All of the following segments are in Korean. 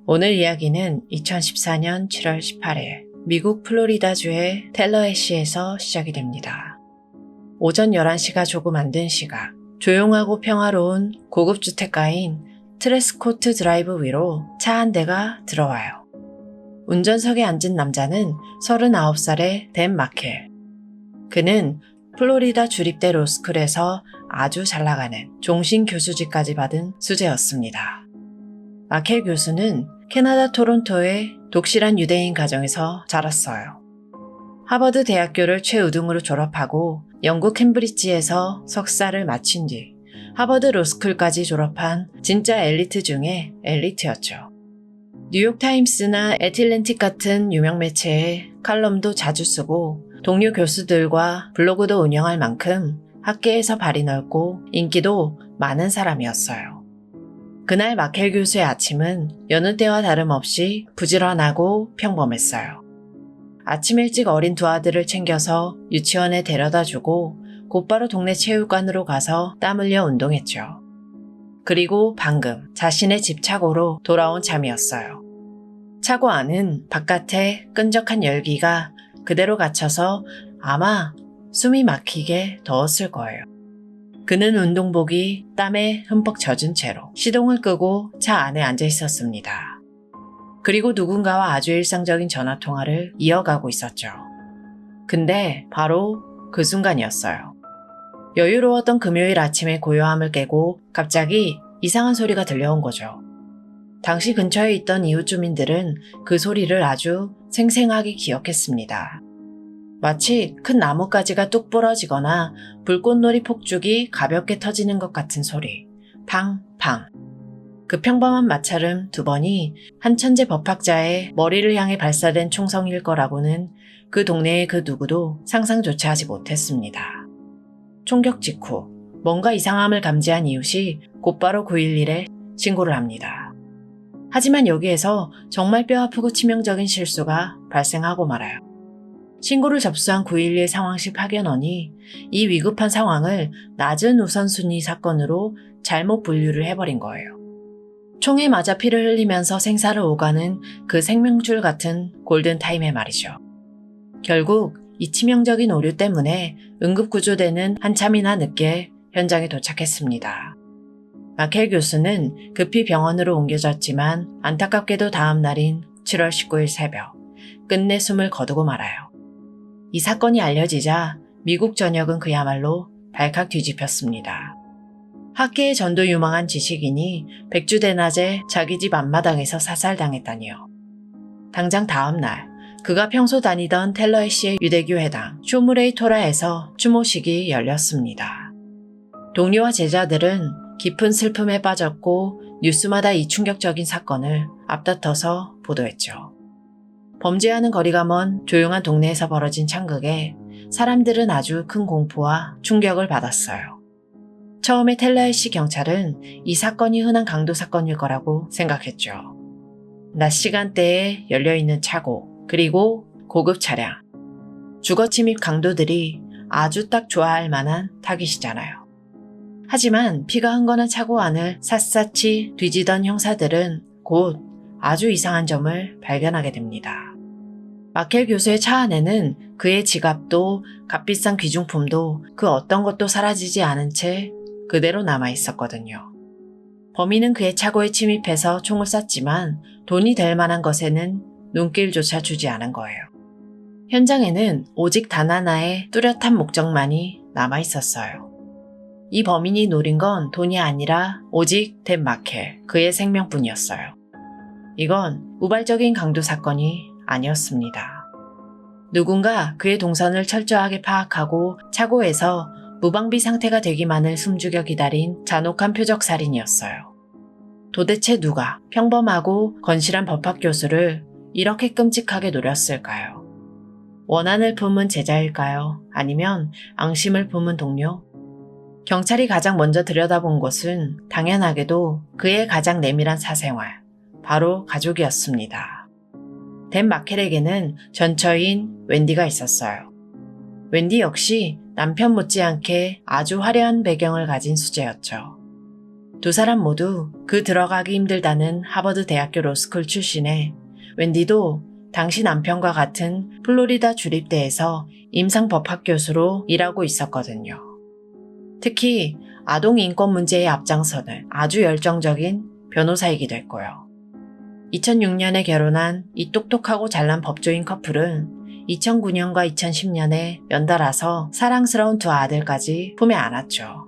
오늘 이야기는 2014년 7월 18일 미국 플로리다주의 텔러해시에서 시작이 됩니다. 오전 11시가 조금 안 된 시각, 조용하고 평화로운 고급 주택가인 트레스코트 드라이브 위로 차 한 대가 들어와요. 운전석에 앉은 남자는 39살의 댄 마켈. 그는 플로리다 주립대 로스쿨에서 아주 잘 나가는 종신 교수직까지 받은 수재였습니다. 마켈 교수는 캐나다 토론토의 독실한 유대인 가정에서 자랐어요. 하버드 대학교를 최우등으로 졸업하고 영국 캠브리지에서 석사를 마친 뒤 하버드 로스쿨까지 졸업한 진짜 엘리트 중에 엘리트였죠. 뉴욕타임스나 애틀랜틱 같은 유명 매체에 칼럼도 자주 쓰고 동료 교수들과 블로그도 운영할 만큼 학계에서 발이 넓고 인기도 많은 사람이었어요. 그날 마켈 교수의 아침은 여느 때와 다름없이 부지런하고 평범했어요. 아침 일찍 어린 두 아들을 챙겨서 유치원에 데려다주고 곧바로 동네 체육관으로 가서 땀 흘려 운동했죠. 그리고 방금 자신의 집 차고로 돌아온 참이었어요. 차고 안은 바깥에 끈적한 열기가 그대로 갇혀서 아마 숨이 막히게 더웠을 거예요. 그는 운동복이 땀에 흠뻑 젖은 채로 시동을 끄고 차 안에 앉아 있었습니다. 그리고 누군가와 아주 일상적인 전화통화를 이어가고 있었죠. 근데 바로 그 순간이었어요. 여유로웠던 금요일 아침의 고요함을 깨고 갑자기 이상한 소리가 들려온 거죠. 당시 근처에 있던 이웃 주민들은 그 소리를 아주 생생하게 기억했습니다. 마치 큰 나뭇가지가 뚝 부러지거나 불꽃놀이 폭죽이 가볍게 터지는 것 같은 소리. 팡팡. 그 평범한 마찰음 두 번이 한 천재 법학자의 머리를 향해 발사된 총성일 거라고는 그 동네의 그 누구도 상상조차 하지 못했습니다. 총격 직후 뭔가 이상함을 감지한 이웃이 곧바로 911에 신고를 합니다. 하지만 여기에서 정말 뼈아프고 치명적인 실수가 발생하고 말아요. 신고를 접수한 911 상황실 파견원이 이 위급한 상황을 낮은 우선순위 사건으로 잘못 분류를 해버린 거예요. 총에 맞아 피를 흘리면서 생사를 오가는 그 생명줄 같은 골든타임에 말이죠. 결국 이 치명적인 오류 때문에 응급구조대는 한참이나 늦게 현장에 도착했습니다. 마켈 교수는 급히 병원으로 옮겨졌지만 안타깝게도 다음 날인 7월 19일 새벽 끝내 숨을 거두고 말아요. 이 사건이 알려지자 미국 전역은 그야말로 발칵 뒤집혔습니다. 학계의 전도 유망한 지식인이 백주대낮에 자기 집 앞마당에서 사살당했다니요. 당장 다음 날 그가 평소 다니던 텔러해시의 유대교 회당 쇼무레이 토라에서 추모식이 열렸습니다. 동료와 제자들은 깊은 슬픔에 빠졌고 뉴스마다 이 충격적인 사건을 앞다퉈서 보도했죠. 범죄와는 거리가 먼 조용한 동네에서 벌어진 창극에 사람들은 아주 큰 공포와 충격을 받았어요. 처음에 텔러해시 경찰은 이 사건이 흔한 강도 사건일 거라고 생각했죠. 낮 시간대에 열려있는 차고, 그리고 고급 차량. 주거침입 강도들이 아주 딱 좋아할 만한 타깃이잖아요. 하지만 피가 흥건한 차고 안을 샅샅이 뒤지던 형사들은 곧 아주 이상한 점을 발견하게 됩니다. 마켈 교수의 차 안에는 그의 지갑도 값비싼 귀중품도 그 어떤 것도 사라지지 않은 채 그대로 남아 있었거든요. 범인은 그의 차고에 침입해서 총을 쐈지만 돈이 될 만한 것에는 눈길조차 주지 않은 거예요. 현장에는 오직 단 하나의 뚜렷한 목적만이 남아 있었어요. 이 범인이 노린 건 돈이 아니라 오직 댄 마켈, 그의 생명뿐이었어요. 이건 우발적인 강도 사건이 아니었습니다. 누군가 그의 동선을 철저하게 파악하고 차고에서 무방비 상태가 되기만을 숨죽여 기다린 잔혹한 표적살인이었어요. 도대체 누가 평범하고 건실한 법학 교수를 이렇게 끔찍하게 노렸을까요? 원한을 품은 제자일까요? 아니면 앙심을 품은 동료? 경찰이 가장 먼저 들여다본 것은 당연하게도 그의 가장 내밀한 사생활, 바로 가족이었습니다. 댄 마켈에게는 전처인 웬디가 있었어요. 웬디 역시 남편 못지않게 아주 화려한 배경을 가진 수재였죠. 두 사람 모두 그 들어가기 힘들다는 하버드 대학교 로스쿨 출신에 웬디도 당시 남편과 같은 플로리다 주립대에서 임상법학 교수로 일하고 있었거든요. 특히 아동 인권 문제에 앞장서는 아주 열정적인 변호사이기도 했고요. 2006년에 결혼한 이 똑똑하고 잘난 법조인 커플은 2009년과 2010년에 연달아서 사랑스러운 두 아들까지 품에 안았죠.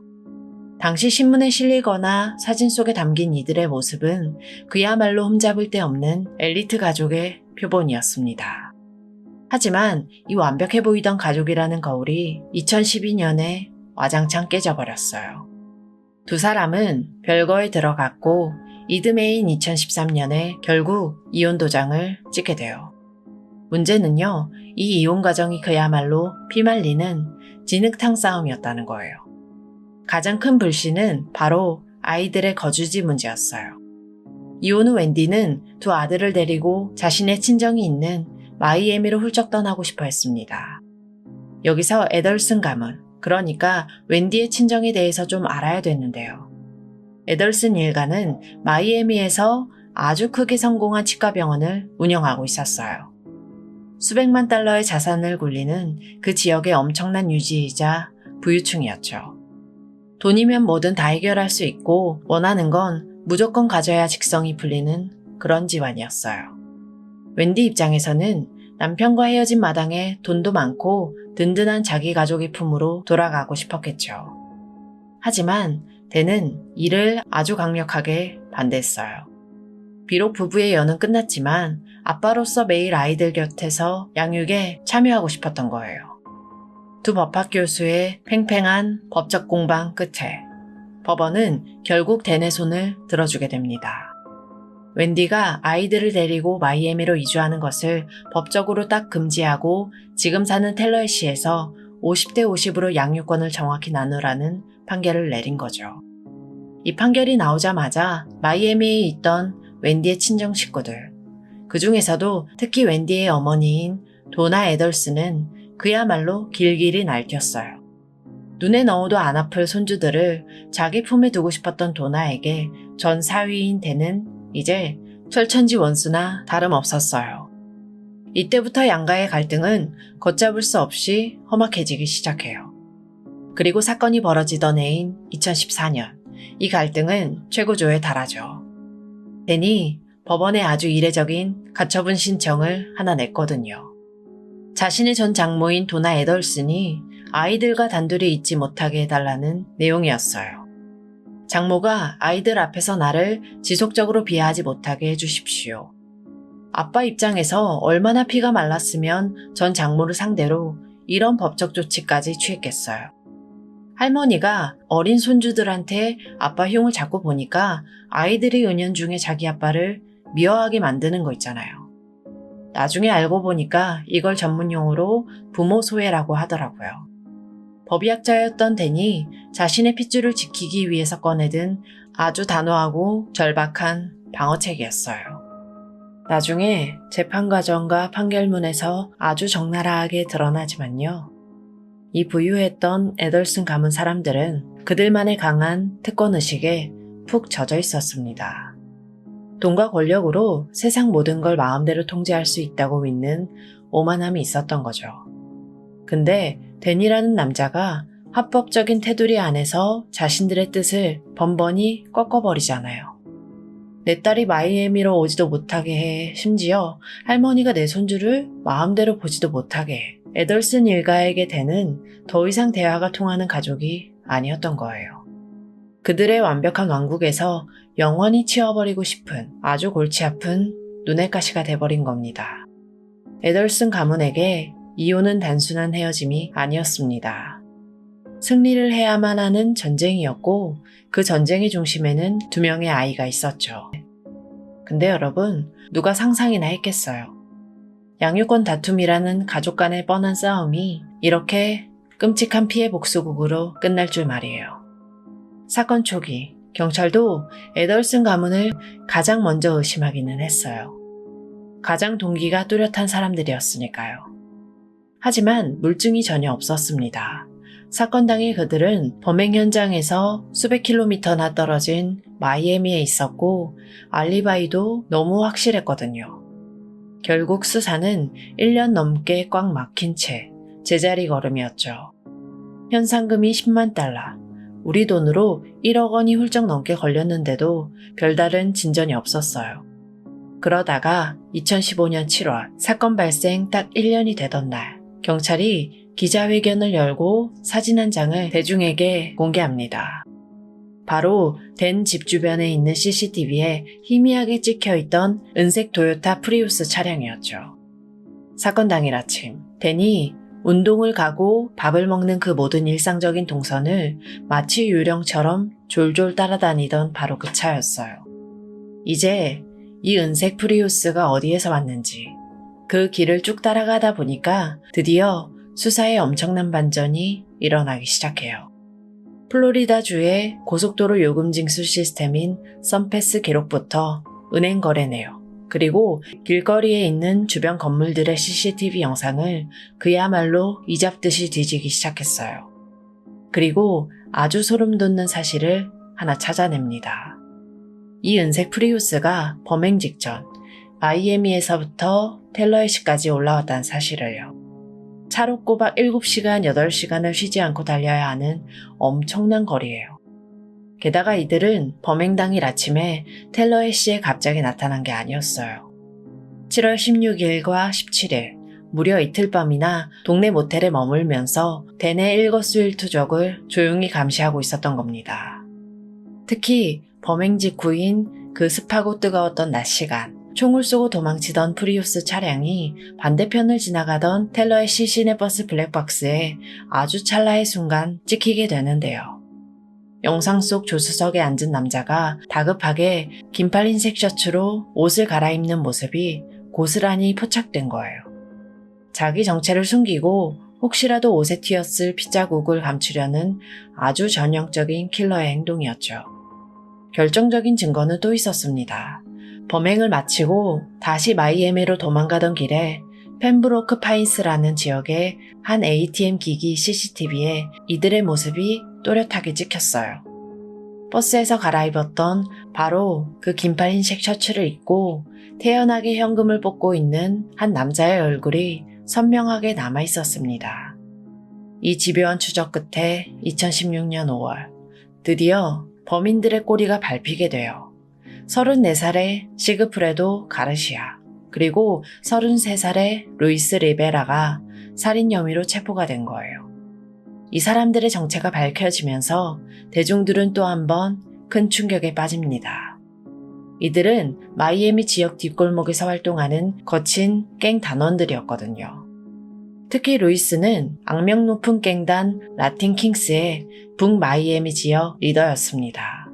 당시 신문에 실리거나 사진 속에 담긴 이들의 모습은 그야말로 흠잡을 데 없는 엘리트 가족의 표본이었습니다. 하지만 이 완벽해 보이던 가족이라는 거울이 2012년에 와장창 깨져버렸어요. 두 사람은 별거에 들어갔고 이듬해인 2013년에 결국 이혼 도장을 찍게 돼요. 문제는요, 이 이혼 과정이 그야말로 피말리는 진흙탕 싸움이었다는 거예요. 가장 큰 불씨는 바로 아이들의 거주지 문제였어요. 이혼 후 웬디는 두 아들을 데리고 자신의 친정이 있는 마이애미로 훌쩍 떠나고 싶어 했습니다. 여기서 애덜슨 가문, 그러니까 웬디의 친정에 대해서 좀 알아야 됐는데요. 애덜슨 일가는 마이애미에서 아주 크게 성공한 치과병원을 운영하고 있었어요. 수백만 달러의 자산을 굴리는 그 지역의 엄청난 유지이자 부유층이었죠. 돈이면 뭐든 다 해결할 수 있고 원하는 건 무조건 가져야 직성이 풀리는 그런 집안이었어요. 웬디 입장에서는 남편과 헤어진 마당에 돈도 많고 든든한 자기 가족의 품으로 돌아가고 싶었겠죠. 하지만 댄은 이를 아주 강력하게 반대했어요. 비록 부부의 연은 끝났지만 아빠로서 매일 아이들 곁에서 양육에 참여하고 싶었던 거예요. 두 법학 교수의 팽팽한 법적 공방 끝에 법원은 결국 댄의 손을 들어주게 됩니다. 웬디가 아이들을 데리고 마이애미로 이주하는 것을 법적으로 딱 금지하고 지금 사는 텔러시에서 50대 50으로 양육권을 정확히 나누라는 판결을 내린 거죠. 이 판결이 나오자마자 마이애미에 있던 웬디의 친정 식구들, 그 중에서도 특히 웬디의 어머니인 도나 애덜슨은 그야말로 길길이 날뛰었어요. 눈에 넣어도 안 아플 손주들을 자기 품에 두고 싶었던 도나에게 전 사위인 댄은 이제 철천지 원수나 다름없었어요. 이때부터 양가의 갈등은 걷잡을 수 없이 험악해지기 시작해요. 그리고 사건이 벌어지던 해인 2014년, 이 갈등은 최고조에 달하죠. 댄이 법원에 아주 이례적인 가처분 신청을 하나 냈거든요. 자신의 전 장모인 도나 애덜슨이 아이들과 단둘이 있지 못하게 해달라는 내용이었어요. 장모가 아이들 앞에서 나를 지속적으로 비하하지 못하게 해주십시오. 아빠 입장에서 얼마나 피가 말랐으면 전 장모를 상대로 이런 법적 조치까지 취했겠어요. 할머니가 어린 손주들한테 아빠 흉을 자꾸 보니까 아이들이 은연중에 자기 아빠를 미워하게 만드는 거 있잖아요. 나중에 알고 보니까 이걸 전문용어로 부모 소외라고 하더라고요. 법의학자였던 댄이 자신의 핏줄을 지키기 위해서 꺼내든 아주 단호하고 절박한 방어책이었어요. 나중에 재판 과정과 판결문에서 아주 적나라하게 드러나지만요. 이 부유했던 애덜슨 가문 사람들은 그들만의 강한 특권의식에 푹 젖어 있었습니다. 돈과 권력으로 세상 모든 걸 마음대로 통제할 수 있다고 믿는 오만함이 있었던 거죠. 근데 댄이라는 남자가 합법적인 테두리 안에서 자신들의 뜻을 번번이 꺾어버리잖아요. 내 딸이 마이애미로 오지도 못하게 해, 심지어 할머니가 내 손주를 마음대로 보지도 못하게 해. 애덜슨 일가에게 댄은 더 이상 대화가 통하는 가족이 아니었던 거예요. 그들의 완벽한 왕국에서 영원히 치워버리고 싶은 아주 골치 아픈 눈의 가시가 돼버린 겁니다. 애덜슨 가문에게 이혼은 단순한 헤어짐이 아니었습니다. 승리를 해야만 하는 전쟁이었고 그 전쟁의 중심에는 두 명의 아이가 있었죠. 근데 여러분, 누가 상상이나 했겠어요. 양육권 다툼이라는 가족 간의 뻔한 싸움이 이렇게 끔찍한 피해 복수극으로 끝날 줄 말이에요. 사건 초기, 경찰도 애덜슨 가문을 가장 먼저 의심하기는 했어요. 가장 동기가 뚜렷한 사람들이었으니까요. 하지만 물증이 전혀 없었습니다. 사건 당일 그들은 범행 현장에서 수백 킬로미터나 떨어진 마이애미에 있었고 알리바이도 너무 확실했거든요. 결국 수사는 1년 넘게 꽉 막힌 채 제자리 걸음이었죠. 현상금이 10만 달러, 우리 돈으로 1억 원이 훌쩍 넘게 걸렸는데도 별다른 진전이 없었어요. 그러다가 2015년 7월 사건 발생 딱 1년이 되던 날, 경찰이 기자회견을 열고 사진 한 장을 대중에게 공개합니다. 바로 댄 집 주변에 있는 CCTV에 희미하게 찍혀있던 은색 토요타 프리우스 차량이었죠. 사건 당일 아침, 댄이 운동을 가고 밥을 먹는 그 모든 일상적인 동선을 마치 유령처럼 졸졸 따라다니던 바로 그 차였어요. 이제 이 은색 프리우스가 어디에서 왔는지 그 길을 쭉 따라가다 보니까 드디어 수사에 엄청난 반전이 일어나기 시작해요. 플로리다주의 고속도로 요금 징수 시스템인 썬패스 기록부터 은행 거래 내역, 그리고 길거리에 있는 주변 건물들의 CCTV 영상을 그야말로 이잡듯이 뒤지기 시작했어요. 그리고 아주 소름 돋는 사실을 하나 찾아냅니다. 이 은색 프리우스가 범행 직전 마이애미에서부터 텔러헤시까지 올라왔다는 사실을요. 차로 꼬박 7시간, 8시간을 쉬지 않고 달려야 하는 엄청난 거리예요. 게다가 이들은 범행 당일 아침에 텔러헤시에 갑자기 나타난 게 아니었어요. 7월 16일과 17일, 무려 이틀 밤이나 동네 모텔에 머물면서 댄의 일거수일투족을 조용히 감시하고 있었던 겁니다. 특히 범행 직후인 그 습하고 뜨거웠던 낮 시간, 총을 쏘고 도망치던 프리우스 차량이 반대편을 지나가던 텔러헤시 시내버스 블랙박스에 아주 찰나의 순간 찍히게 되는데요. 영상 속 조수석에 앉은 남자가 다급하게 긴팔 흰색 셔츠로 옷을 갈아입는 모습이 고스란히 포착된 거예요. 자기 정체를 숨기고 혹시라도 옷에 튀었을 핏자국을 감추려는 아주 전형적인 킬러의 행동이었죠. 결정적인 증거는 또 있었습니다. 범행을 마치고 다시 마이애미로 도망가던 길에 펜브로크 파인스라는 지역의 한 ATM 기기 CCTV에 이들의 모습이 또렷하게 찍혔어요. 버스에서 갈아입었던 바로 그 긴팔 흰색 셔츠를 입고 태연하게 현금을 뽑고 있는 한 남자의 얼굴이 선명하게 남아 있었습니다. 이 집요한 추적 끝에 2016년 5월 드디어 범인들의 꼬리가 밟히게 돼요. 34살의 시그프레도 가르시아, 그리고 33살의 루이스 리베라가 살인 혐의로 체포가 된 거예요. 이 사람들의 정체가 밝혀지면서 대중들은 또 한 번 큰 충격에 빠집니다. 이들은 마이애미 지역 뒷골목에서 활동하는 거친 갱 단원들이었거든요. 특히 루이스는 악명 높은 갱단 라틴 킹스의 북마이애미 지역 리더였습니다.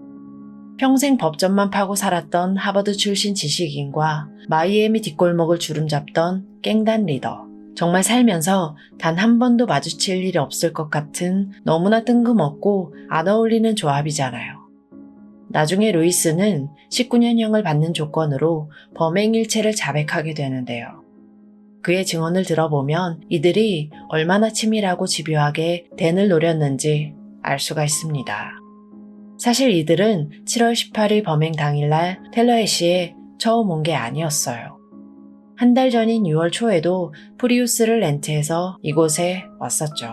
평생 법전만 파고 살았던 하버드 출신 지식인과 마이애미 뒷골목을 주름잡던 갱단 리더. 정말 살면서 단 한 번도 마주칠 일이 없을 것 같은 너무나 뜬금없고 안 어울리는 조합이잖아요. 나중에 루이스는 19년형을 받는 조건으로 범행 일체를 자백하게 되는데요. 그의 증언을 들어보면 이들이 얼마나 치밀하고 집요하게 댄을 노렸는지 알 수가 있습니다. 사실 이들은 7월 18일 범행 당일날 텔러헤시에 처음 온 게 아니었어요. 한 달 전인 6월 초에도 프리우스를 렌트해서 이곳에 왔었죠.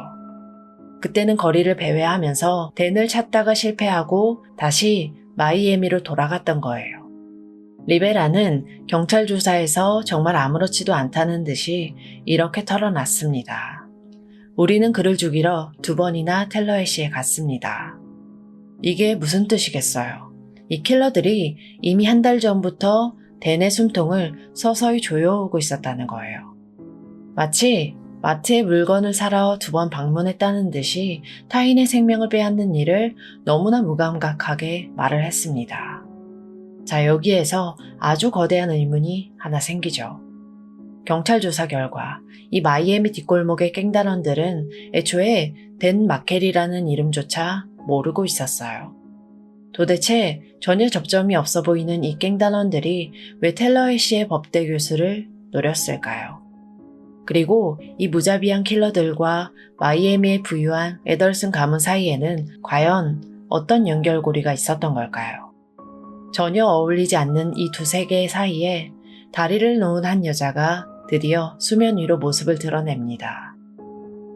그때는 거리를 배회하면서 댄을 찾다가 실패하고 다시 마이애미로 돌아갔던 거예요. 리베라는 경찰 조사에서 정말 아무렇지도 않다는 듯이 이렇게 털어놨습니다. 우리는 그를 죽이러 2번이나 텔러헤시에 갔습니다. 이게 무슨 뜻이겠어요? 이 킬러들이 이미 한 달 전부터 댄의 숨통을 서서히 조여오고 있었다는 거예요. 마치 마트에 물건을 사러 2번 방문했다는 듯이 타인의 생명을 빼앗는 일을 너무나 무감각하게 말을 했습니다. 자, 여기에서 아주 거대한 의문이 하나 생기죠. 경찰 조사 결과 이 마이애미 뒷골목의 갱단원들은 애초에 댄 마켈이라는 이름조차 모르고 있었어요. 도대체 전혀 접점이 없어 보이는 이 갱단원들이 왜 텔러헤시의 법대 교수를 노렸을까요? 그리고 이 무자비한 킬러들과 마이애미에 부유한 애덜슨 가문 사이에는 과연 어떤 연결고리가 있었던 걸까요? 전혀 어울리지 않는 이 두 세계 사이에 다리를 놓은 한 여자가 드디어 수면 위로 모습을 드러냅니다.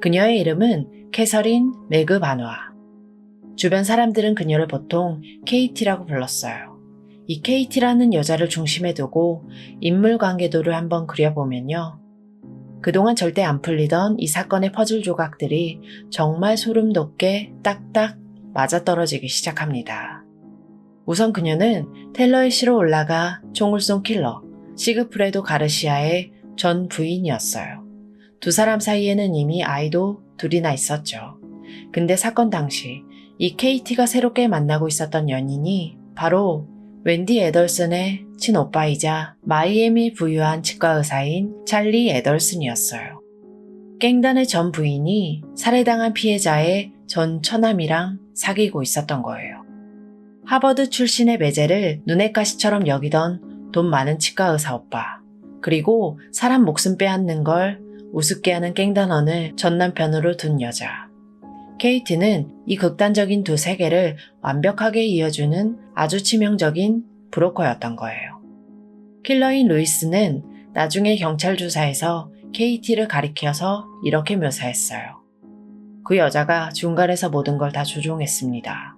그녀의 이름은 캐서린 매그 바누아. 주변 사람들은 그녀를 보통 KT라고 불렀어요. 이 KT라는 여자를 중심에 두고 인물 관계도를 한번 그려보면요. 그동안 절대 안 풀리던 이 사건의 퍼즐 조각들이 정말 소름 돋게 딱딱 맞아떨어지기 시작합니다. 우선 그녀는 텔러의시로 올라가 총을 쏜 킬러 시그프레도 가르시아의 전 부인이었어요. 두 사람 사이에는 이미 아이도 둘이나 있었죠. 근데 사건 당시 이 KT가 새롭게 만나고 있었던 연인이 바로 웬디 애덜슨의 친오빠이자 마이애미 부유한 치과 의사인 찰리 애덜슨이었어요. 갱단의 전 부인이 살해당한 피해자의 전 처남이랑 사귀고 있었던 거예요. 하버드 출신의 매제를 눈엣 가시처럼 여기던 돈 많은 치과 의사 오빠, 그리고 사람 목숨 빼앗는 걸 우습게 하는 갱단원을 전 남편으로 둔 여자. 케이트는 이 극단적인 두 세계를 완벽하게 이어주는 아주 치명적인 브로커였던 거예요. 킬러인 루이스는 나중에 경찰 조사에서 케이티를 가리켜서 이렇게 묘사했어요. 그 여자가 중간에서 모든 걸 다 조종했습니다.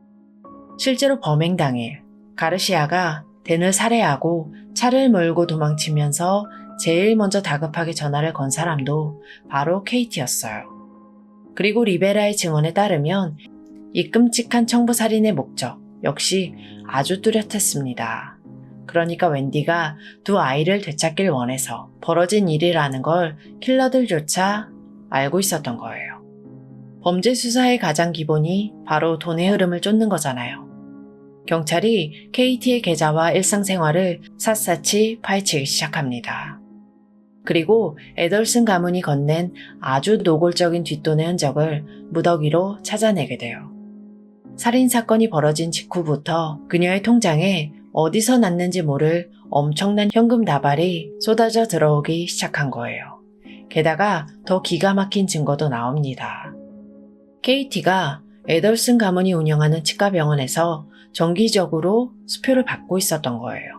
실제로 범행 당일 가르시아가 댄을 살해하고 차를 몰고 도망치면서 제일 먼저 다급하게 전화를 건 사람도 바로 케이티였어요. 그리고 리베라의 증언에 따르면 이 끔찍한 청부살인의 목적 역시 아주 뚜렷했습니다. 그러니까 웬디가 두 아이를 되찾길 원해서 벌어진 일이라는 걸 킬러들조차 알고 있었던 거예요. 범죄 수사의 가장 기본이 바로 돈의 흐름을 쫓는 거잖아요. 경찰이 KT의 계좌와 일상생활을 샅샅이 파헤치기 시작합니다. 그리고 애덜슨 가문이 건넨 아주 노골적인 뒷돈의 흔적을 무더기로 찾아내게 돼요. 살인사건이 벌어진 직후부터 그녀의 통장에 어디서 났는지 모를 엄청난 현금 다발이 쏟아져 들어오기 시작한 거예요. 게다가 더 기가 막힌 증거도 나옵니다. KT가 애덜슨 가문이 운영하는 치과병원에서 정기적으로 수표를 받고 있었던 거예요.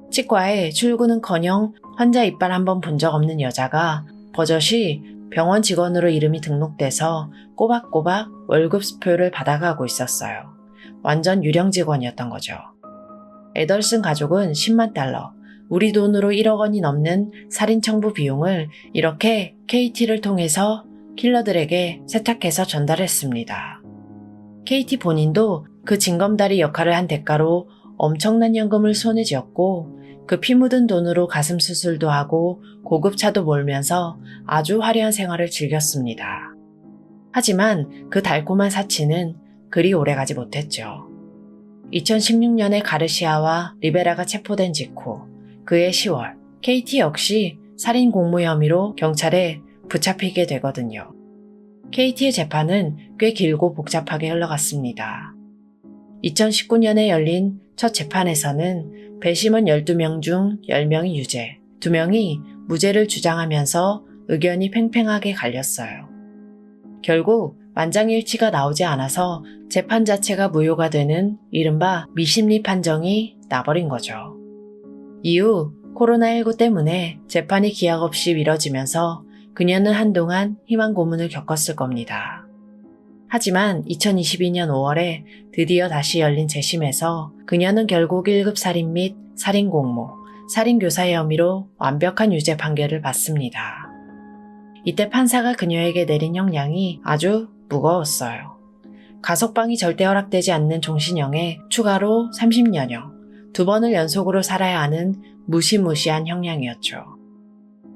치과에 출근은커녕 환자 이빨 한번 본 적 없는 여자가 버젓이 병원 직원으로 이름이 등록돼서 꼬박꼬박 월급 수표를 받아가고 있었어요. 완전 유령 직원이었던 거죠. 애덜슨 가족은 10만 달러, 우리 돈으로 1억 원이 넘는 살인 청부 비용을 이렇게 KT를 통해서 킬러들에게 세탁해서 전달했습니다. KT 본인도 그 징검다리 역할을 한 대가로 엄청난 현금을 손에 쥐었고 그 피 묻은 돈으로 가슴 수술도 하고 고급차도 몰면서 아주 화려한 생활을 즐겼습니다. 하지만 그 달콤한 사치는 그리 오래가지 못했죠. 2016년에 가르시아와 리베라가 체포된 직후 그해 10월 KT 역시 살인 공모 혐의로 경찰에 붙잡히게 되거든요. KT의 재판은 꽤 길고 복잡하게 흘러갔습니다. 2019년에 열린 첫 재판에서는 배심원 12명 중 10명이 유죄, 2명이 무죄를 주장하면서 의견이 팽팽하게 갈렸어요. 결국 만장일치가 나오지 않아서 재판 자체가 무효가 되는 이른바 미심리 판정이 나버린 거죠. 이후 코로나19 때문에 재판이 기약 없이 미뤄지면서 그녀는 한동안 희망 고문을 겪었을 겁니다. 하지만 2022년 5월에 드디어 다시 열린 재심에서 그녀는 결국 1급 살인 및 살인 공모, 살인 교사의 혐의로 완벽한 유죄 판결을 받습니다. 이때 판사가 그녀에게 내린 형량이 아주 무거웠어요. 가석방이 절대 허락되지 않는 종신형에 추가로 30년형, 2번을 연속으로 살아야 하는 무시무시한 형량이었죠.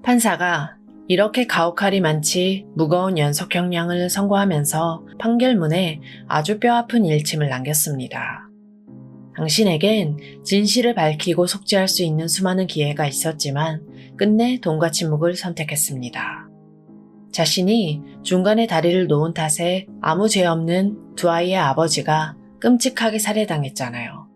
판사가 이렇게 가혹할이 많지 무거운 연속 형량을 선고하면서 판결문에 아주 뼈아픈 일침을 남겼습니다. 당신에겐 진실을 밝히고 속죄할 수 있는 수많은 기회가 있었지만 끝내 돈과 침묵을 선택했습니다. 자신이 중간에 다리를 놓은 탓에 아무 죄 없는 두 아이의 아버지가 끔찍하게 살해당했잖아요.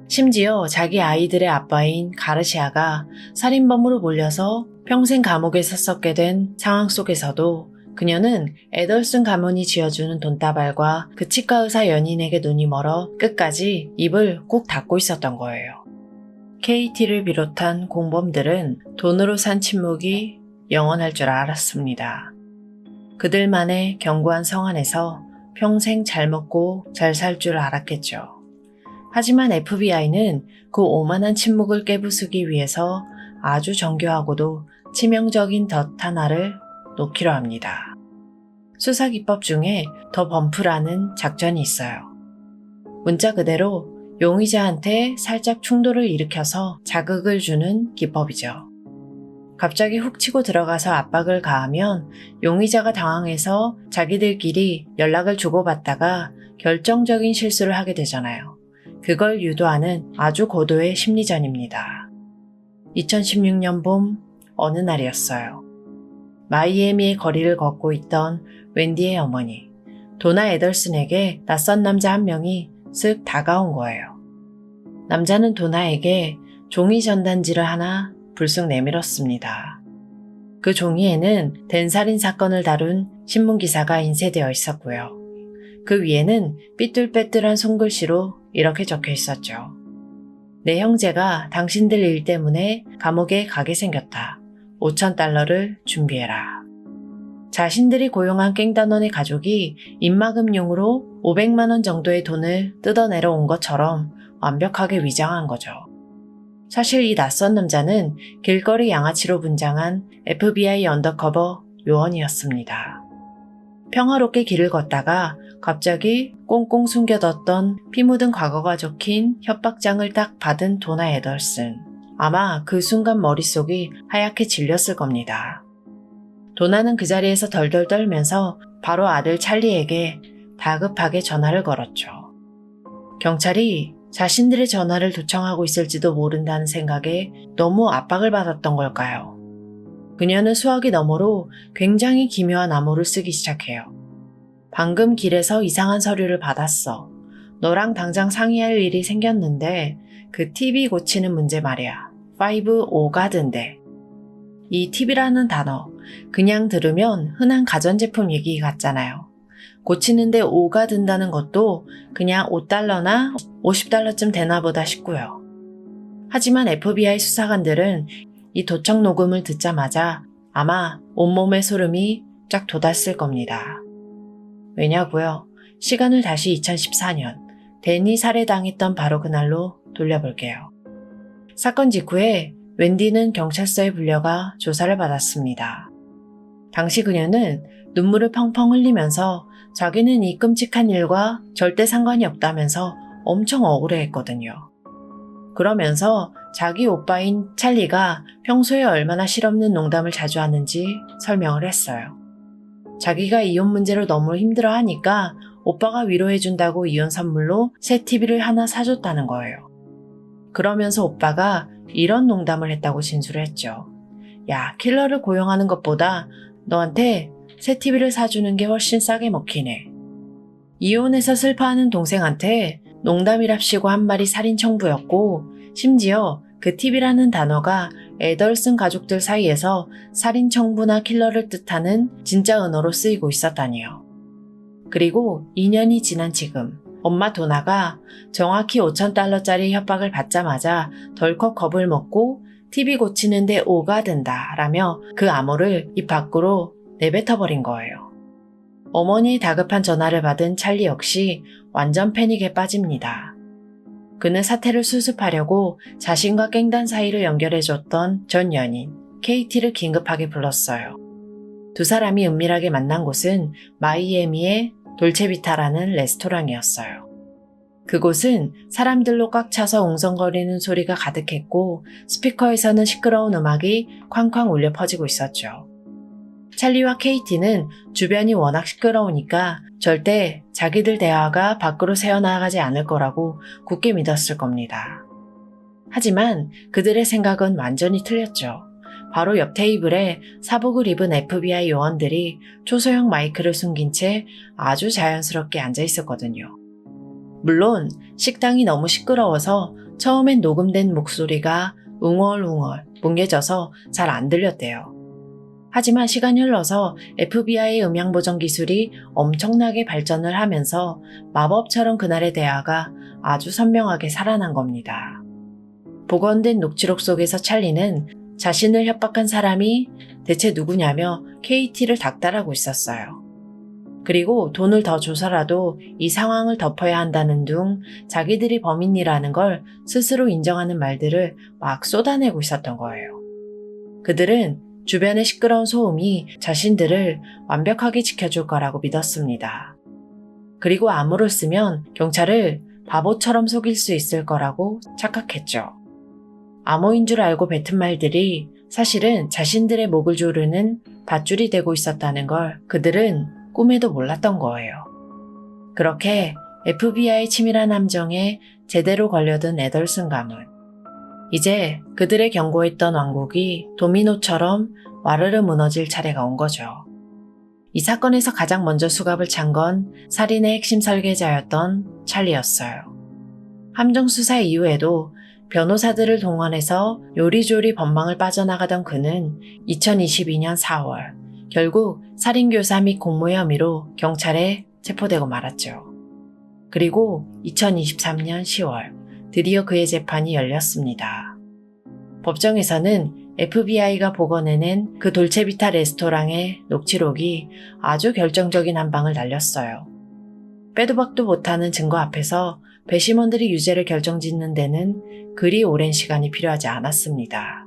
심지어 자기 아이들의 아빠인 가르시아가 살인범으로 몰려서 평생 감옥에서 썩게 된 상황 속에서도 그녀는 애덜슨 가문이 쥐어주는 돈다발과 그 치과 의사 연인에게 눈이 멀어 끝까지 입을 꼭 닫고 있었던 거예요. KT를 비롯한 공범들은 돈으로 산 침묵이 영원할 줄 알았습니다. 그들만의 견고한 성 안에서 평생 잘 먹고 잘 살 줄 알았겠죠. 하지만 FBI는 그 오만한 침묵을 깨부수기 위해서 아주 정교하고도 치명적인 덫 하나를 놓기로 합니다. 수사기법 중에 더 범프라는 작전이 있어요. 문자 그대로 용의자한테 살짝 충돌을 일으켜서 자극을 주는 기법이죠. 갑자기 훅 치고 들어가서 압박을 가하면 용의자가 당황해서 자기들끼리 연락을 주고받다가 결정적인 실수를 하게 되잖아요. 그걸 유도하는 아주 고도의 심리전입니다. 2016년 봄 어느 날이었어요. 마이애미의 거리를 걷고 있던 웬디의 어머니, 도나 애덜슨에게 낯선 남자 한 명이 쓱 다가온 거예요. 남자는 도나에게 종이 전단지를 하나 불쑥 내밀었습니다. 그 종이에는 댄살인 사건을 다룬 신문기사가 인쇄되어 있었고요. 그 위에는 삐뚤빼뚤한 손글씨로 이렇게 적혀 있었죠. 내 형제가 당신들 일 때문에 감옥에 가게 생겼다. $5,000를 준비해라. 자신들이 고용한 깽단원의 가족이 입막음용으로 500만 원 정도의 돈을 뜯어내러 온 것처럼 완벽하게 위장한 거죠. 사실 이 낯선 남자는 길거리 양아치로 분장한 FBI 언더커버 요원이었습니다. 평화롭게 길을 걷다가 갑자기 꽁꽁 숨겨뒀던 피 묻은 과거가 적힌 협박장을 딱 받은 도나 애덜슨. 아마 그 순간 머릿속이 하얗게 질렸을 겁니다. 도나는 그 자리에서 덜덜 떨면서 바로 아들 찰리에게 다급하게 전화를 걸었죠. 경찰이 자신들의 전화를 도청하고 있을지도 모른다는 생각에 너무 압박을 받았던 걸까요? 그녀는 수화기 너머로 굉장히 기묘한 암호를 쓰기 시작해요. 방금 길에서 이상한 서류를 받았어. 너랑 당장 상의할 일이 생겼는데 그 TV 고치는 문제 말이야. 5-5가든데. 이 TV라는 단어 그냥 들으면 흔한 가전제품 얘기 같잖아요. 고치는데 5가 든다는 것도 그냥 $5나 $50쯤 되나 보다 싶고요. 하지만 FBI 수사관들은 이 도청 녹음을 듣자마자 아마 온몸의 소름이 쫙 돋았을 겁니다. 왜냐고요? 시간을 다시 2014년 댄이 살해당했던 바로 그날로 돌려볼게요. 사건 직후에 웬디는 경찰서에 불려가 조사를 받았습니다. 당시 그녀는 눈물을 펑펑 흘리면서 자기는 이 끔찍한 일과 절대 상관이 없다면서 엄청 억울해했거든요. 그러면서 자기 오빠인 찰리가 평소에 얼마나 실없는 농담을 자주 하는지 설명을 했어요. 자기가 이혼 문제로 너무 힘들어하니까 오빠가 위로해준다고 이혼 선물로 새 TV를 하나 사줬다는 거예요. 그러면서 오빠가 이런 농담을 했다고 진술을 했죠. 야, 킬러를 고용하는 것보다 너한테 새 TV를 사주는 게 훨씬 싸게 먹히네. 이혼해서 슬퍼하는 동생한테 농담이랍시고 한 말이 살인 청부였고 심지어 그 TV라는 단어가 애덜슨 가족들 사이에서 살인 청부나 킬러를 뜻하는 진짜 은어로 쓰이고 있었다니요. 그리고 2년이 지난 지금 엄마 도나가 정확히 $5,000짜리 협박을 받자마자 덜컥 겁을 먹고 TV 고치는데 5가 든다 라며 그 암호를 입 밖으로 내뱉어버린 거예요. 어머니의 다급한 전화를 받은 찰리 역시 완전 패닉에 빠집니다. 그는 사태를 수습하려고 자신과 깽단 사이를 연결해줬던 전 연인 KT를 긴급하게 불렀어요. 두 사람이 은밀하게 만난 곳은 마이애미의 돌체비타라는 레스토랑이었어요. 그곳은 사람들로 꽉 차서 웅성거리는 소리가 가득했고 스피커에서는 시끄러운 음악이 쾅쾅 울려 퍼지고 있었죠. 찰리와 KT는 주변이 워낙 시끄러우니까 절대 자기들 대화가 밖으로 새어나가지 않을 거라고 굳게 믿었을 겁니다. 하지만 그들의 생각은 완전히 틀렸죠. 바로 옆 테이블에 사복을 입은 FBI 요원들이 초소형 마이크를 숨긴 채 아주 자연스럽게 앉아 있었거든요. 물론 식당이 너무 시끄러워서 처음엔 녹음된 목소리가 웅얼웅얼 뭉개져서 잘 안 들렸대요. 하지만 시간이 흘러서 FBI 음향 보정 기술이 엄청나게 발전을 하면서 마법처럼 그날의 대화가 아주 선명하게 살아난 겁니다. 복원된 녹취록 속에서 찰리는 자신을 협박한 사람이 대체 누구냐며 KT를 닥달하고 있었어요. 그리고 돈을 더 줘서라도 이 상황을 덮어야 한다는 둥 자기들이 범인이라는 걸 스스로 인정하는 말들을 막 쏟아내고 있었던 거예요. 그들은 주변의 시끄러운 소음이 자신들을 완벽하게 지켜줄 거라고 믿었습니다. 그리고 암호를 쓰면 경찰을 바보처럼 속일 수 있을 거라고 착각했죠. 암호인 줄 알고 뱉은 말들이 사실은 자신들의 목을 조르는 밧줄이 되고 있었다는 걸 그들은 꿈에도 몰랐던 거예요. 그렇게 FBI 치밀한 함정에 제대로 걸려든 애덜슨 가문. 이제 그들의 경고했던 왕국이 도미노처럼 와르르 무너질 차례가 온 거죠. 이 사건에서 가장 먼저 수갑을 찬 건 살인의 핵심 설계자였던 찰리였어요. 함정 수사 이후에도 변호사들을 동원해서 요리조리 법망을 빠져나가던 그는 2022년 4월 결국 살인교사 및 공모 혐의로 경찰에 체포되고 말았죠. 그리고 2023년 10월 드디어 그의 재판이 열렸습니다. 법정에서는 FBI가 복원해낸 그 돌체비타 레스토랑의 녹취록이 아주 결정적인 한 방을 날렸어요. 빼도 박도 못하는 증거 앞에서 배심원들이 유죄를 결정짓는 데는 그리 오랜 시간이 필요하지 않았습니다.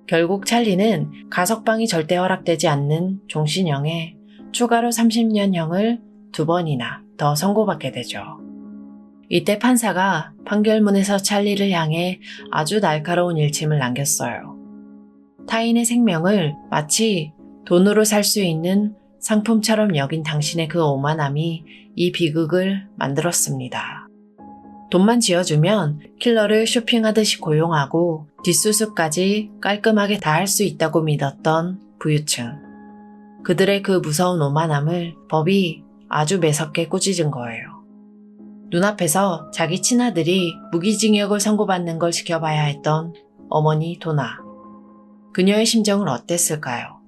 결국 찰리는 가석방이 절대 허락되지 않는 종신형에 추가로 30년형을 2번이나 더 선고받게 되죠. 이때 판사가 판결문에서 찰리를 향해 아주 날카로운 일침을 남겼어요. 타인의 생명을 마치 돈으로 살 수 있는 상품처럼 여긴 당신의 그 오만함이 이 비극을 만들었습니다. 돈만 쥐어주면 킬러를 쇼핑하듯이 고용하고 뒷수습까지 깔끔하게 다 할 수 있다고 믿었던 부유층. 그들의 그 무서운 오만함을 법이 아주 매섭게 꾸짖은 거예요. 눈앞에서 자기 친아들이 무기징역을 선고받는 걸 지켜봐야 했던 어머니 도나. 그녀의 심정은 어땠을까요?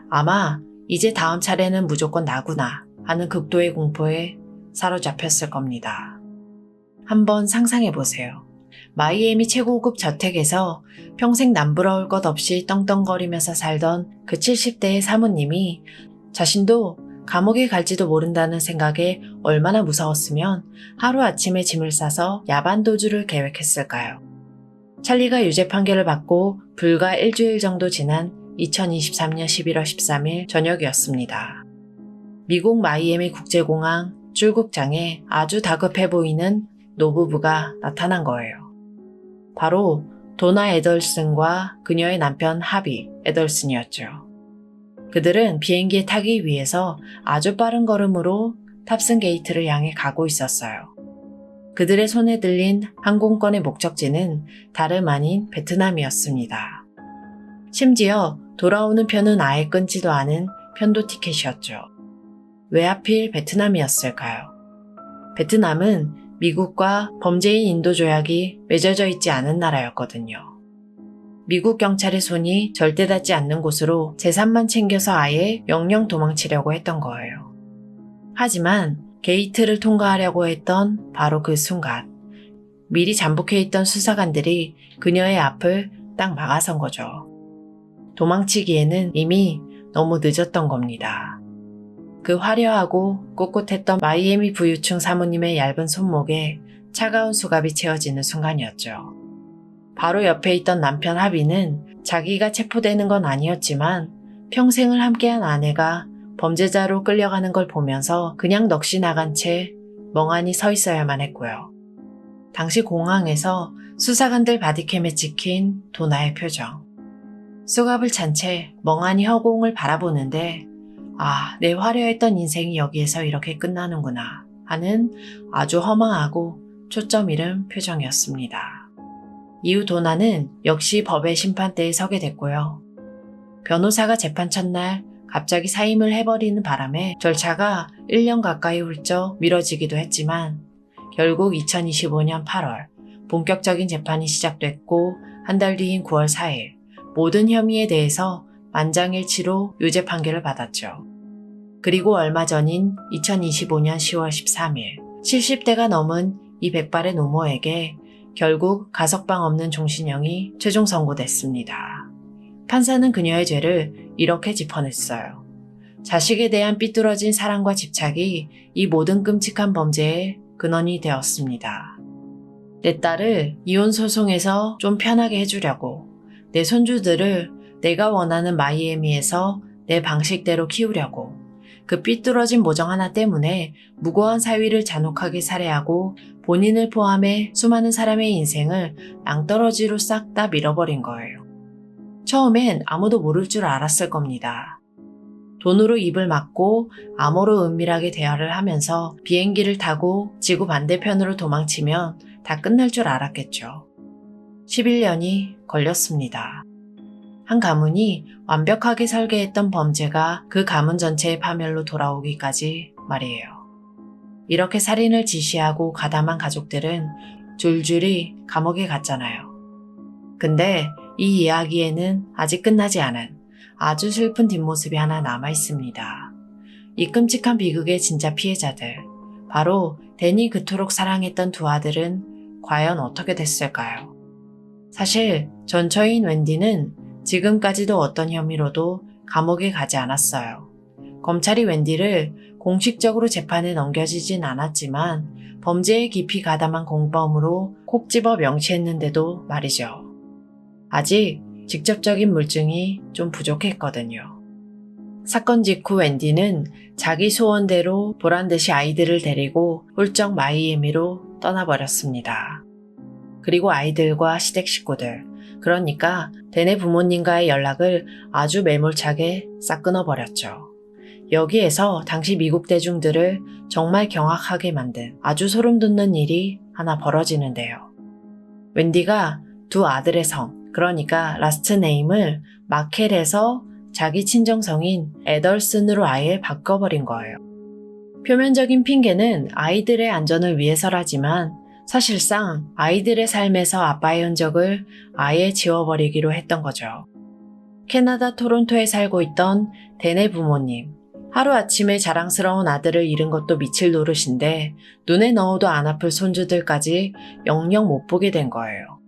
아마 이제 다음 차례는 무조건 나구나 하는 극도의 공포에 사로잡혔을 겁니다. 한번 상상해보세요. 마이애미 최고급 저택에서 평생 남부러울 것 없이 떵떵거리면서 살던 그 70대의 사모님이 자신도 감옥에 갈지도 모른다는 생각에 얼마나 무서웠으면 하루아침에 짐을 싸서 야반도주를 계획했을까요? 찰리가 유죄 판결을 받고 불과 일주일 정도 지난 2023년 11월 13일 저녁이었습니다. 미국 마이애미 국제공항 출국장에 아주 다급해 보이는 노부부가 나타난 거예요. 바로 도나 애덜슨과 그녀의 남편 하비 애덜슨이었죠. 그들은 비행기에 타기 위해서 아주 빠른 걸음으로 탑승 게이트를 향해 가고 있었어요. 그들의 손에 들린 항공권의 목적지는 다름 아닌 베트남이었습니다. 심지어 돌아오는 편은 아예 끊지도 않은 편도 티켓이었죠. 왜 하필 베트남이었을까요? 베트남은 미국과 범죄인 인도 조약이 맺어져 있지 않은 나라였거든요. 미국 경찰의 손이 절대 닿지 않는 곳으로 재산만 챙겨서 아예 영영 도망치려고 했던 거예요. 하지만 게이트를 통과하려고 했던 바로 그 순간 미리 잠복해 있던 수사관들이 그녀의 앞을 딱 막아선 거죠. 도망치기에는 이미 너무 늦었던 겁니다. 그 화려하고 꿋꿋했던 마이애미 부유층 사모님의 얇은 손목에 차가운 수갑이 채워지는 순간이었죠. 바로 옆에 있던 남편 하비는 자기가 체포되는 건 아니었지만 평생을 함께한 아내가 범죄자로 끌려가는 걸 보면서 그냥 넋이 나간 채 멍하니 서 있어야만 했고요. 당시 공항에서 수사관들 바디캠에 찍힌 도나의 표정. 수갑을 찬 채 멍하니 허공을 바라보는데 내 화려했던 인생이 여기에서 이렇게 끝나는구나 하는 아주 허망하고 초점 잃은 표정이었습니다. 이후 도나는 역시 법의 심판대에 서게 됐고요. 변호사가 재판 첫날 갑자기 사임을 해버리는 바람에 절차가 1년 가까이 훌쩍 미뤄지기도 했지만 결국 2025년 8월 본격적인 재판이 시작됐고 한 달 뒤인 9월 4일 모든 혐의에 대해서 만장일치로 유죄 판결을 받았죠. 그리고 얼마 전인 2025년 10월 13일 70대가 넘은 이 백발의 노모에게 결국 가석방 없는 종신형이 최종 선고됐습니다. 판사는 그녀의 죄를 이렇게 짚어냈어요. 자식에 대한 삐뚤어진 사랑과 집착이 이 모든 끔찍한 범죄의 근원이 되었습니다. 내 딸을 이혼 소송에서 좀 편하게 해주려고, 내 손주들을 내가 원하는 마이애미에서 내 방식대로 키우려고, 그 삐뚤어진 모정 하나 때문에 무고한 사위를 잔혹하게 살해하고 본인을 포함해 수많은 사람의 인생을 낭떠러지로 싹 다 밀어버린 거예요. 처음엔 아무도 모를 줄 알았을 겁니다. 돈으로 입을 막고 암호로 은밀하게 대화를 하면서 비행기를 타고 지구 반대편으로 도망치면 다 끝날 줄 알았겠죠. 11년이 걸렸습니다. 한 가문이 완벽하게 설계했던 범죄가 그 가문 전체의 파멸로 돌아오기까지 말이에요. 이렇게 살인을 지시하고 가담한 가족들은 줄줄이 감옥에 갔잖아요. 근데 이 이야기에는 아직 끝나지 않은 아주 슬픈 뒷모습이 하나 남아 있습니다. 이 끔찍한 비극의 진짜 피해자들, 바로 댄이 그토록 사랑했던 두 아들은 과연 어떻게 됐을까요? 사실 전처인 웬디는 지금까지도 어떤 혐의로도 감옥에 가지 않았어요. 검찰이 웬디를 공식적으로 재판에 넘겨지진 않았지만 범죄에 깊이 가담한 공범으로 콕 집어 명시했는데도 말이죠. 아직 직접적인 물증이 좀 부족했거든요. 사건 직후 웬디는 자기 소원대로 보란듯이 아이들을 데리고 훌쩍 마이애미로 떠나버렸습니다. 그리고 아이들과 시댁 식구들, 그러니까 댄의 부모님과의 연락을 아주 매몰차게 싹 끊어버렸죠. 여기에서 당시 미국 대중들을 정말 경악하게 만든 아주 소름 돋는 일이 하나 벌어지는데요. 웬디가 두 아들의 성, 그러니까 라스트 네임을 마켈에서 자기 친정성인 에덜슨으로 아예 바꿔버린 거예요. 표면적인 핑계는 아이들의 안전을 위해서라지만 사실상 아이들의 삶에서 아빠의 흔적을 아예 지워버리기로 했던 거죠. 캐나다 토론토에 살고 있던 댄의 부모님, 하루아침에 자랑스러운 아들을 잃은 것도 미칠 노릇인데 눈에 넣어도 안 아플 손주들까지 영영 못 보게 된 거예요.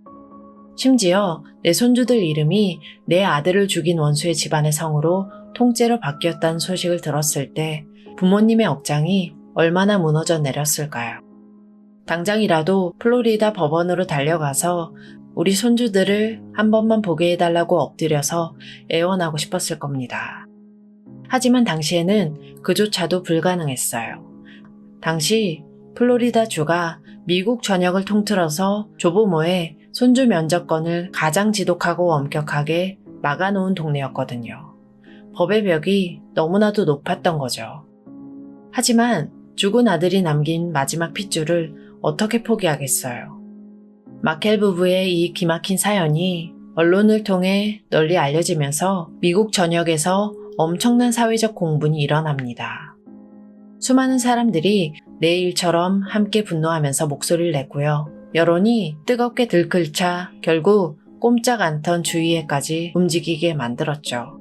심지어 내 손주들 이름이 내 아들을 죽인 원수의 집안의 성으로 통째로 바뀌었다는 소식을 들었을 때 부모님의 억장이 얼마나 무너져 내렸을까요? 당장이라도 플로리다 법원으로 달려가서 우리 손주들을 한 번만 보게 해달라고 엎드려서 애원하고 싶었을 겁니다. 하지만 당시에는 그조차도 불가능했어요. 당시 플로리다주가 미국 전역을 통틀어서 조부모의 손주 면접권을 가장 지독하고 엄격하게 막아놓은 동네였거든요. 법의 벽이 너무나도 높았던 거죠. 하지만 죽은 아들이 남긴 마지막 핏줄을 어떻게 포기하겠어요. 마켈 부부의 이 기막힌 사연이 언론을 통해 널리 알려지면서 미국 전역에서 엄청난 사회적 공분이 일어납니다. 수많은 사람들이 내 일처럼 함께 분노하면서 목소리를 냈고요. 여론이 뜨겁게 들끓자 결국 꼼짝 않던 주의회까지 움직이게 만들었죠.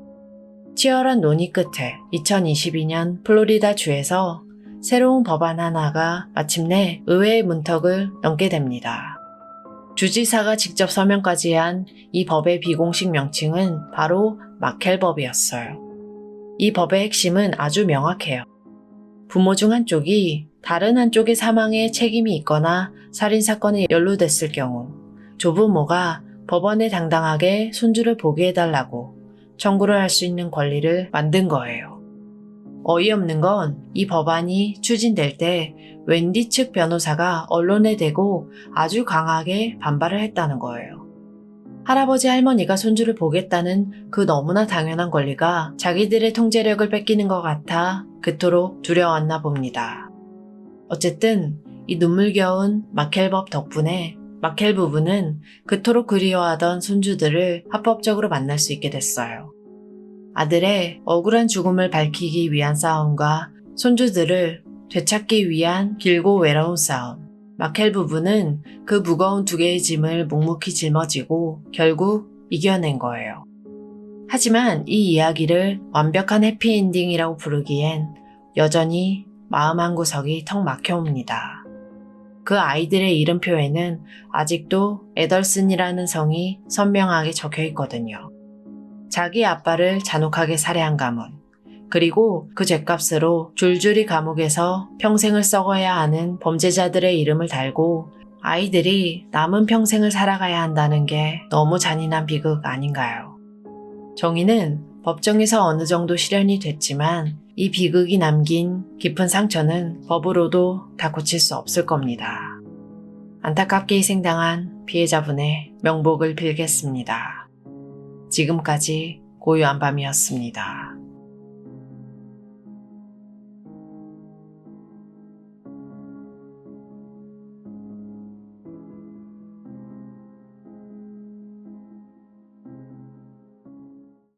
치열한 논의 끝에 2022년 플로리다 주에서 새로운 법안 하나가 마침내 의회의 문턱을 넘게 됩니다. 주지사가 직접 서명까지 한 이 법의 비공식 명칭은 바로 마켈법이었어요. 이 법의 핵심은 아주 명확해요. 부모 중 한쪽이 다른 한쪽의 사망에 책임이 있거나 살인사건에 연루됐을 경우 조부모가 법원에 당당하게 손주를 보게 해달라고 청구를 할 수 있는 권리를 만든 거예요. 어이없는 건 이 법안이 추진될 때 웬디 측 변호사가 언론에 대고 아주 강하게 반발을 했다는 거예요. 할아버지 할머니가 손주를 보겠다는 그 너무나 당연한 권리가 자기들의 통제력을 뺏기는 것 같아 그토록 두려웠나 봅니다. 어쨌든 이 눈물겨운 마켈법 덕분에 마켈 부부는 그토록 그리워하던 손주들을 합법적으로 만날 수 있게 됐어요. 아들의 억울한 죽음을 밝히기 위한 싸움과 손주들을 되찾기 위한 길고 외로운 싸움. 마켈 부부는 그 무거운 두 개의 짐을 묵묵히 짊어지고 결국 이겨낸 거예요. 하지만 이 이야기를 완벽한 해피엔딩이라고 부르기엔 여전히 마음 한구석이 턱 막혀옵니다. 그 아이들의 이름표에는 아직도 에덜슨이라는 성이 선명하게 적혀 있거든요. 자기 아빠를 잔혹하게 살해한 가문, 그리고 그 죗값으로 줄줄이 감옥에서 평생을 썩어야 하는 범죄자들의 이름을 달고 아이들이 남은 평생을 살아가야 한다는 게 너무 잔인한 비극 아닌가요? 정의는 법정에서 어느 정도 실현이 됐지만 이 비극이 남긴 깊은 상처는 법으로도 다 고칠 수 없을 겁니다. 안타깝게 희생당한 피해자분의 명복을 빌겠습니다. 지금까지 고요한 밤이었습니다.